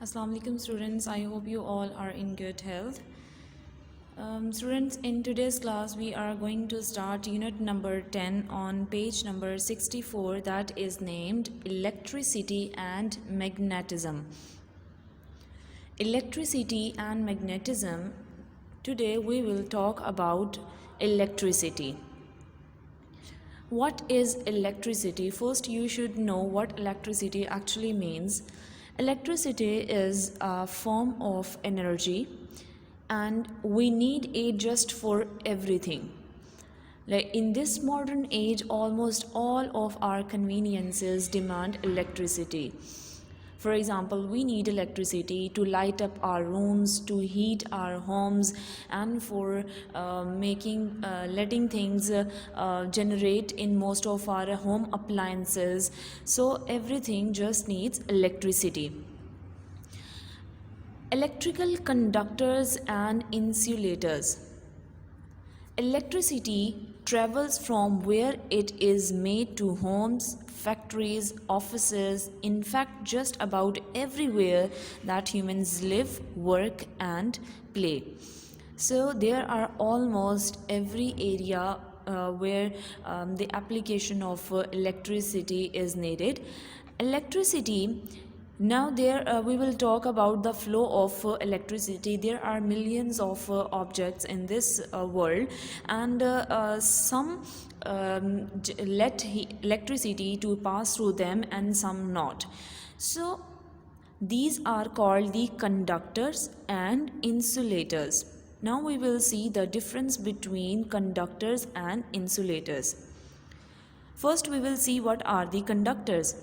Assalamu alaikum students, I hope you all are in good health. Students, in today's class we are going to start unit number 10 on page number 64, that is named Electricity and Magnetism. Electricity and magnetism. Today we will talk about electricity. What is electricity? First, you should know what electricity actually means. Electricity is a form of energy and we need it just for everything. Like in this modern age, almost all of our conveniences demand electricity. For example, we need electricity to light up our rooms, to heat our homes, and for letting things generate in most of our home appliances. So everything just needs electricity. Electrical conductors and insulators. Electricity travels from where it is made to homes, factories, offices, in fact just about everywhere that humans live, work and play. So there are almost every area where the application of electricity is needed. Electricity. Now we will talk about the flow of electricity. There are millions of objects in this world, and some let electricity to pass through them and some not. So these are called the conductors and insulators. Now we will see the difference between conductors and insulators. First we will see what are the conductors.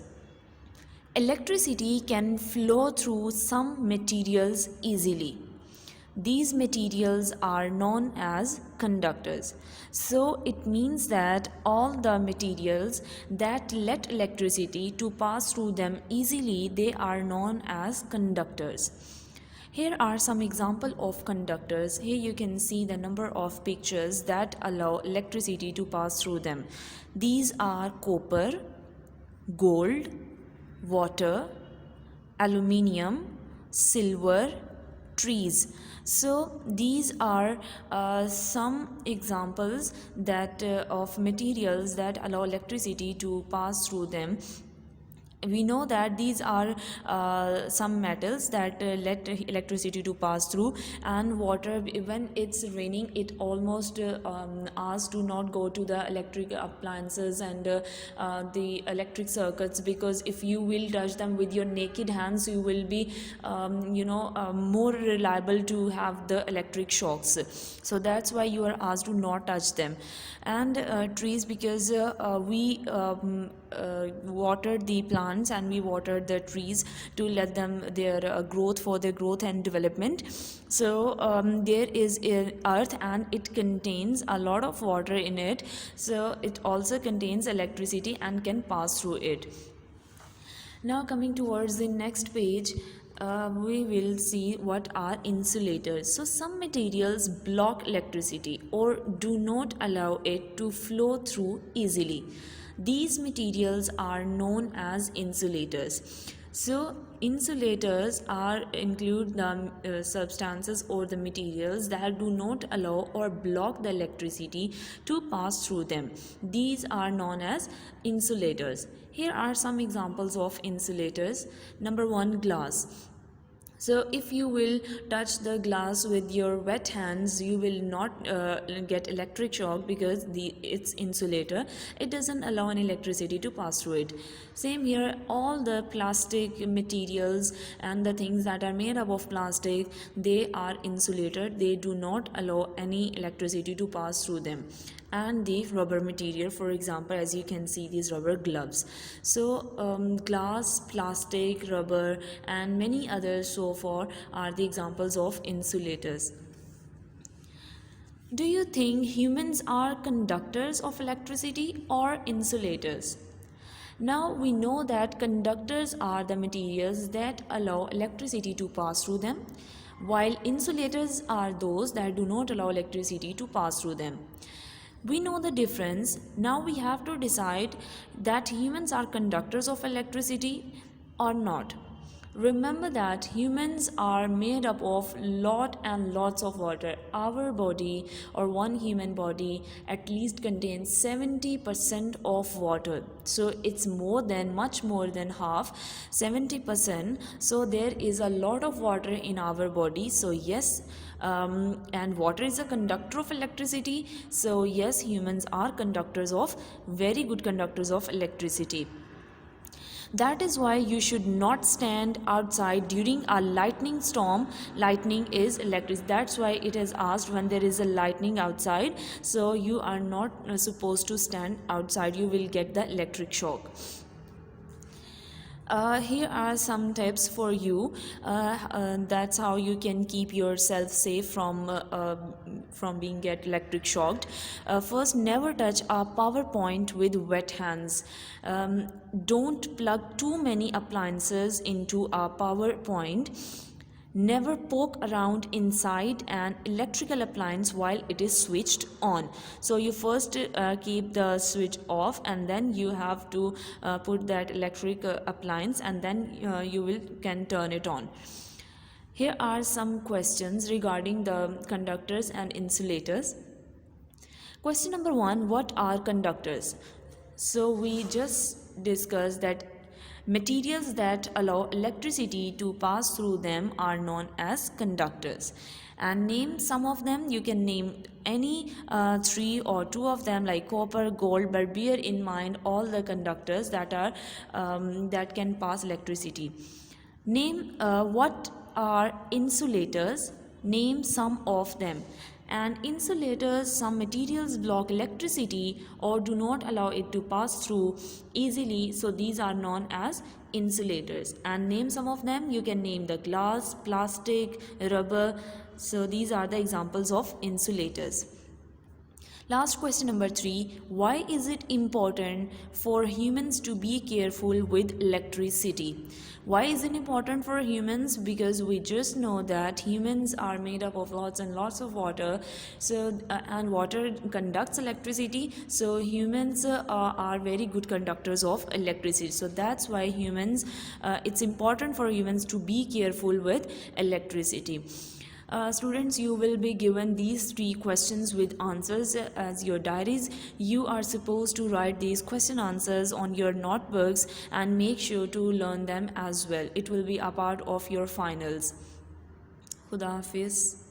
Electricity can flow through some materials easily. These materials are known as conductors. So it means that all the materials that let electricity to pass through them easily, they are known as conductors. Here are some examples of conductors. Here you can see the number of pictures that allow electricity to pass through them. These are copper, gold, water, aluminium, silver, trees. So these are some examples that of materials that allow electricity to pass through them. We know that these are some metals that let electricity to pass through, and water, when it's raining, it almost asks to not go to the electric appliances and the electric circuits, because if you will touch them with your naked hands, you will be more reliable to have the electric shocks. So that's why you are asked to not touch them. And trees, because we watered the plants and we watered the trees to let them their growth, for their growth and development. So there is earth and it contains a lot of water in it, so it also contains electricity and can pass through it. Now coming towards the next page, we will see what are insulators. So some materials block electricity or do not allow it to flow through easily. These materials are known as insulators. So insulators include the substances or the materials that do not allow or block the electricity to pass through them. These are known as insulators. Here are some examples of insulators. Number 1, glass. So if you will touch the glass with your wet hands, you will not get electric shock, because it's insulator. It doesn't allow any electricity to pass through it. Same here, all the plastic materials and the things that are made up of plastic, they are insulated. They do not allow any electricity to pass through them. And the rubber material, for example, as you can see, these rubber gloves. So glass, plastic, rubber and many others so far are the examples of insulators. Do you think humans are conductors of electricity or insulators? Now we know that conductors are the materials that allow electricity to pass through them, while insulators are those that do not allow electricity to pass through them. We know the difference. Now we have to decide that humans are conductors of electricity or not. Remember that humans are made up of lot and lots of water. Our body, or one human body, at least contains 70% of water. So it's much more than half, 70%. So there is a lot of water in our body. So yes, and water is a conductor of electricity. So yes, humans are conductors of, very good conductors of electricity. That is why you should not stand outside during a lightning storm. Lightning is electric. That's why it is asked when there is a lightning outside. So you are not supposed to stand outside. You will get the electric shock. Here are some tips for you. That's how you can keep yourself safe from being get electric shocked. First, never touch a power point with wet hands. Don't plug too many appliances into a power point. Never poke around inside an electrical appliance while it is switched on. So you first keep the switch off, and then you have to put that electric appliance, and then you can turn it on. Here are some questions regarding the conductors and insulators. Question number 1, what are conductors? So we just discussed that materials that allow electricity to pass through them are known as conductors. And name some of them. You can name any 3 or 2 of them, like copper, gold, but bear in mind all the conductors that are that can pass electricity. Name what are insulators. Name some of them. And insulators, some materials block electricity or do not allow it to pass through easily, so these are known as insulators. And name some of them. You can name the glass, plastic, rubber. So these are the examples of insulators. Last question number 3, why is it important for humans to be careful with electricity? Why is it important for humans? Because we just know that humans are made up of lots and lots of water. So and water conducts electricity. So humans are very good conductors of electricity. So that's why it's important for humans to be careful with electricity. Students, you will be given these 3 questions with answers as your diaries. You are supposed to write these question answers on your notebooks and make sure to learn them as well. It will be a part of your finals. Khuda Hafiz.